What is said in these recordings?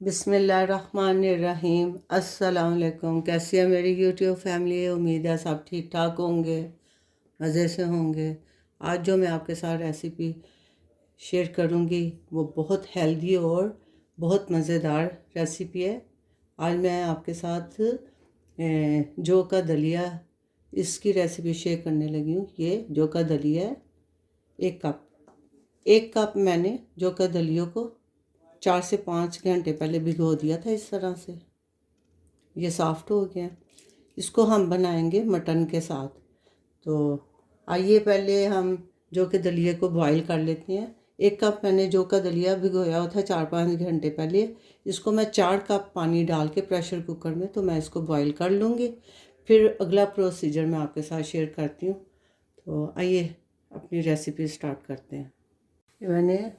बिस्मिल्लाहिर्रहमानिर्रहीम। अस्सलाम वालेकुम। कैसी है मेरी यूट्यूब फैमिली? उम्मीद है सब ठीक ठाक होंगे, मज़े से होंगे। आज जो मैं आपके साथ रेसिपी शेयर करूंगी वो बहुत हेल्दी और बहुत मज़ेदार रेसिपी है। आज मैं आपके साथ जौ का दलिया इसकी रेसिपी शेयर करने लगी हूँ। ये जौ का दलिया है, एक कप मैंने जौ का दलिया को 4 से 5 घंटे पहले भिगो दिया था। इस तरह से ये सॉफ्ट हो गया। इसको हम बनाएंगे मटन के साथ। तो आइए पहले हम जौ के दलिए को बॉईल कर लेते हैं। 1 कप मैंने जौ का दलिया भिगोया हुआ था 4-5 घंटे पहले। इसको मैं 4 कप पानी डाल के प्रेशर कुकर में तो मैं इसको बॉईल कर लूँगी। फिर अगला प्रोसीजर मैं आपके साथ शेयर करती हूँ। तो आइए अपनी रेसिपी स्टार्ट करते हैं। मैंने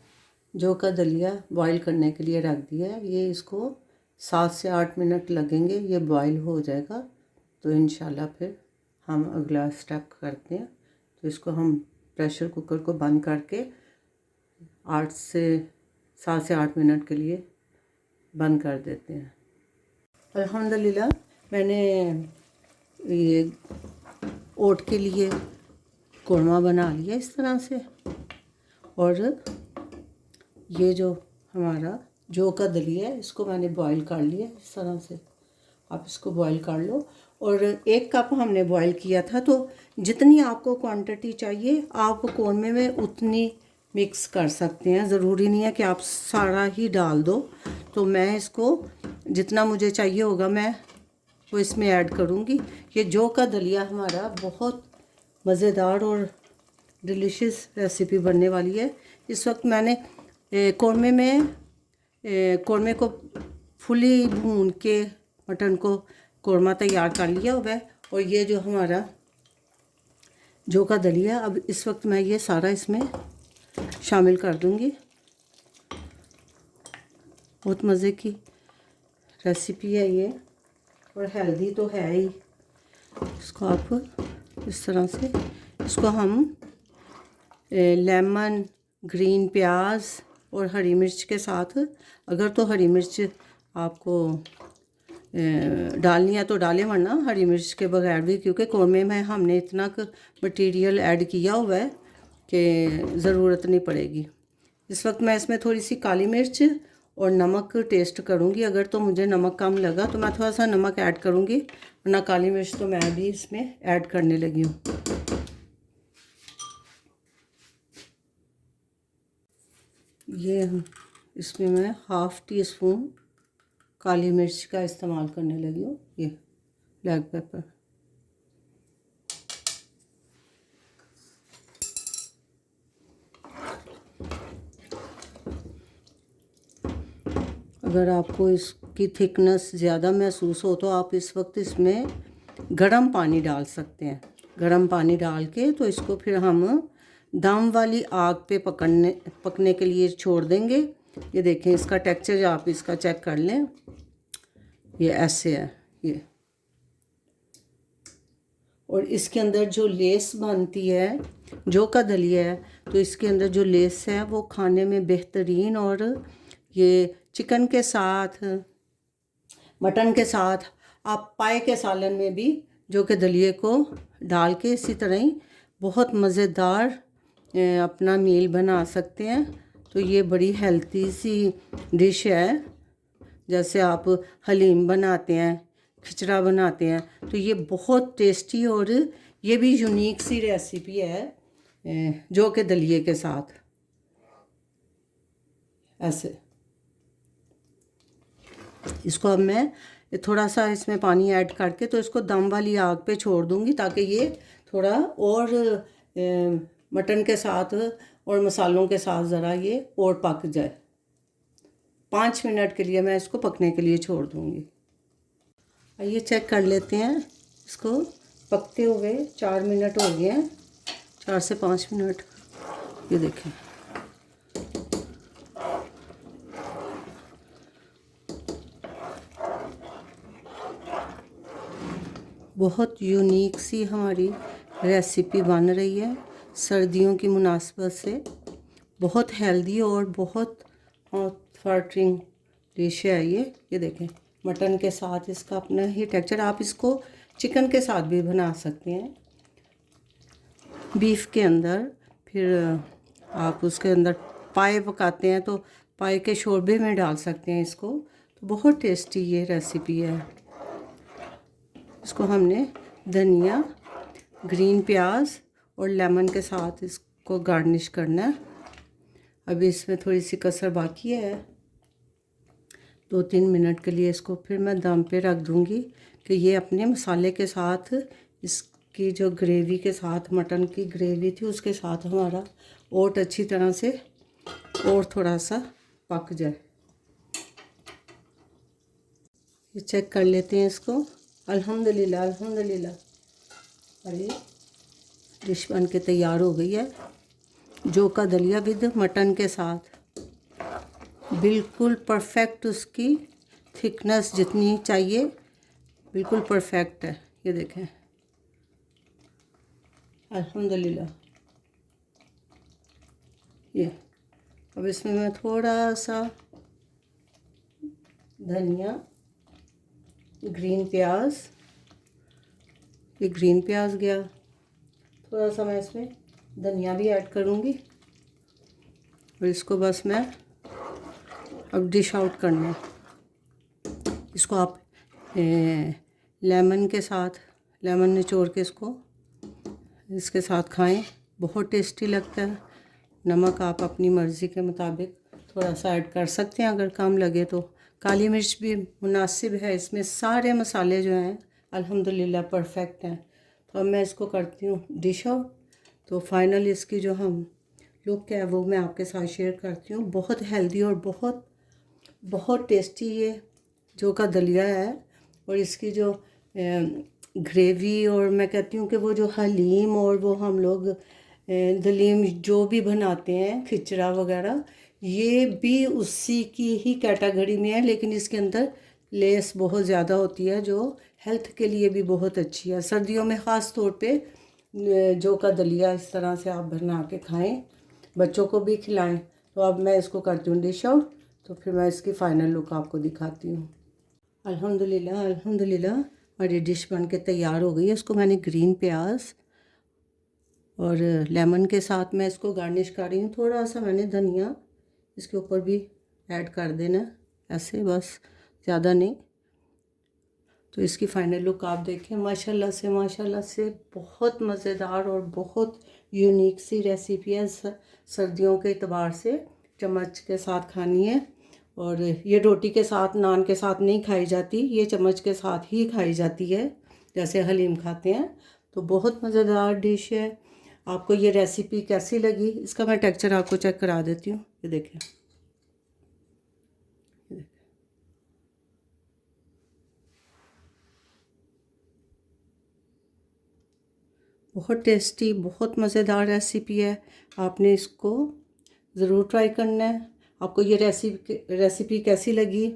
जौ का दलिया बॉईल करने के लिए रख दिया है। ये इसको 7 से 8 मिनट लगेंगे, ये बॉईल हो जाएगा। तो इंशाल्लाह फिर हम अगला स्टेप करते हैं। तो इसको हम प्रेशर कुकर को बंद करके 7 से 8 मिनट के लिए बंद कर देते हैं। अल्हम्दुलिल्लाह मैंने ये ओट के लिए कोरमा बना लिया इस तरह से। और ये जो हमारा जौ का दलिया है इसको मैंने बॉईल कर लिया इस तरह से। आप इसको बॉईल कर लो। और 1 कप हमने बॉईल किया था, तो जितनी आपको क्वांटिटी चाहिए आप कोरमे में उतनी मिक्स कर सकते हैं। ज़रूरी नहीं है कि आप सारा ही डाल दो। तो मैं इसको जितना मुझे चाहिए होगा मैं वो इसमें ऐड करूँगी। ये जौ का दलिया हमारा बहुत मज़ेदार और डिलीशियस रेसिपी बनने वाली है। इस वक्त मैंने कोरमे को फुली भून के मटन को कोरमा तैयार कर लिया हुआ है। और ये जो हमारा जौ का दलिया, अब इस वक्त मैं ये सारा इसमें शामिल कर दूंगी। बहुत मज़े की रेसिपी है ये और हेल्दी तो है ही। इसको आप इस तरह से इसको हम लेमन, ग्रीन प्याज और हरी मिर्च के साथ, अगर तो हरी मिर्च आपको डालनी है तो डालें, वरना हरी मिर्च के बगैर भी, क्योंकि कोरमे में हमने इतना मटेरियल ऐड किया हुआ है कि ज़रूरत नहीं पड़ेगी। इस वक्त मैं इसमें थोड़ी सी काली मिर्च और नमक टेस्ट करूँगी। अगर तो मुझे नमक कम लगा तो मैं थोड़ा सा नमक ऐड करूँगी, वरना काली मिर्च तो मैं भी इसमें ऐड करने लगी हूँ। ये इसमें मैं 1/2 टीस्पून काली मिर्च का इस्तेमाल करने लगी हूँ। ये ब्लैक पेपर। अगर आपको इसकी थिकनेस ज़्यादा महसूस हो तो आप इस वक्त इसमें गर्म पानी डाल सकते हैं। गर्म पानी डाल के तो इसको फिर हम दम वाली आग पे पकने के लिए छोड़ देंगे। ये देखें, इसका टेक्सचर आप इसका चेक कर लें। ये ऐसे है ये। और इसके अंदर जो लेस बनती है, जौ का दलिया है, तो इसके अंदर जो लेस है वो खाने में बेहतरीन। और ये चिकन के साथ, मटन के साथ, आप पाए के सालन में भी जौ के दलिए को डाल के इसी तरह ही बहुत मज़ेदार अपना मील बना सकते हैं। तो ये बड़ी हेल्थी सी डिश है। जैसे आप हलीम बनाते हैं, खिचड़ा बनाते हैं, तो ये बहुत टेस्टी और ये भी यूनिक सी रेसिपी है जौ के दलिए के साथ। ऐसे इसको अब मैं थोड़ा सा इसमें पानी ऐड करके तो इसको दम वाली आग पे छोड़ दूंगी, ताकि ये थोड़ा और मटन के साथ और मसालों के साथ ज़रा ये और पक जाए। 5 मिनट के लिए मैं इसको पकने के लिए छोड़ दूंगी। आइए चेक कर लेते हैं इसको पकते हुए। 4 मिनट हो गए हैं, 4 से 5 मिनट। ये देखें, बहुत यूनिक सी हमारी रेसिपी बन रही है सर्दियों की मुनासबत से। बहुत हेल्दी और बहुत वाटरिंग डिश है ये देखें, मटन के साथ इसका अपना ही टेक्सचर। आप इसको चिकन के साथ भी बना सकते हैं, बीफ के अंदर। फिर आप उसके अंदर पाए पकाते हैं तो पाए के शोरबे में डाल सकते हैं इसको। तो बहुत टेस्टी ये रेसिपी है। इसको हमने धनिया, ग्रीन प्याज और लेमन के साथ इसको गार्निश करना है। अभी इसमें थोड़ी सी कसर बाकी है, 2-3 मिनट के लिए इसको फिर मैं दम पे रख दूँगी कि ये अपने मसाले के साथ, इसकी जो ग्रेवी के साथ, मटन की ग्रेवी थी उसके साथ हमारा ओट अच्छी तरह से और थोड़ा सा पक जाए। ये चेक कर लेते हैं इसको। अल्हम्दुलिल्लाह अल्हम्दुलिल्लाह, अरे डिश बन के तैयार हो गई है। जो का दलिया विद मटन के साथ, बिल्कुल परफेक्ट, उसकी थिकनेस जितनी चाहिए बिल्कुल परफेक्ट है। ये देखें, अल्हम्दुलिल्लाह। ये अब इसमें मैं थोड़ा सा धनिया, ग्रीन प्याज, ये ग्रीन प्याज गया, थोड़ा सा मैं इसमें धनिया भी ऐड करूँगी और इसको बस मैं अब डिश आउट करना है। इसको आप लेमन के साथ, लेमन निचोड़ के इसके साथ खाएं, बहुत टेस्टी लगता है। नमक आप अपनी मर्ज़ी के मुताबिक थोड़ा सा ऐड कर सकते हैं, अगर कम लगे तो। काली मिर्च भी मुनासिब है इसमें। सारे मसाले जो हैं अल्हम्दुलिल्लाह परफेक्ट हैं। तो अब मैं इसको करती हूँ डिश आउट। तो फाइनल इसकी जो हम लुक है वो मैं आपके साथ शेयर करती हूँ। बहुत हेल्दी और बहुत बहुत टेस्टी ये जो का दलिया है। और इसकी जो ग्रेवी, और मैं कहती हूँ कि वो जो हलीम और वो हम लोग दलीम जो भी बनाते हैं, खिचड़ा वगैरह, ये भी उसी की ही कैटेगरी में है, लेकिन इसके अंदर लेस बहुत ज़्यादा होती है जो हेल्थ के लिए भी बहुत अच्छी है। सर्दियों में ख़ास तौर पे जो का दलिया इस तरह से आप बना के खाएं, बच्चों को भी खिलाएं। तो अब मैं इसको करती हूँ डिश आउट, तो फिर मैं इसकी फ़ाइनल लुक आपको दिखाती हूँ। अल्हम्दुलिल्लाह अल्हम्दुलिल्लाह, हमारी डिश बन के तैयार हो गई है। इसको मैंने ग्रीन प्याज और लेमन के साथ मैं इसको गार्निश कर रही हूँ। थोड़ा सा मैंने धनिया इसके ऊपर भी ऐड कर देना, ऐसे बस, ज़्यादा नहीं। तो इसकी फ़ाइनल लुक आप देखें। माशाल्लाह से बहुत मज़ेदार और बहुत यूनिक सी रेसिपी है। सर्दियों के एतबार से चम्मच के साथ खानी है। और ये रोटी के साथ, नान के साथ नहीं खाई जाती, ये चम्मच के साथ ही खाई जाती है जैसे हलीम खाते हैं। तो बहुत मज़ेदार डिश है। आपको ये रेसिपी कैसी लगी, इसका मैं टेक्सचर आपको चेक करा देती हूँ। ये देखें, बहुत टेस्टी, बहुत मज़ेदार रेसिपी है। आपने इसको ज़रूर ट्राई करना है। आपको ये रेसिपी कैसी लगी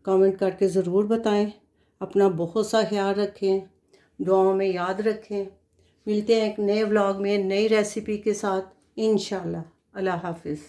कमेंट करके ज़रूर बताएं। अपना बहुत सा ख्याल रखें, दुआओं में याद रखें। मिलते हैं एक नए व्लॉग में नई रेसिपी के साथ इंशाल्लाह। अल्लाह हाफिज़।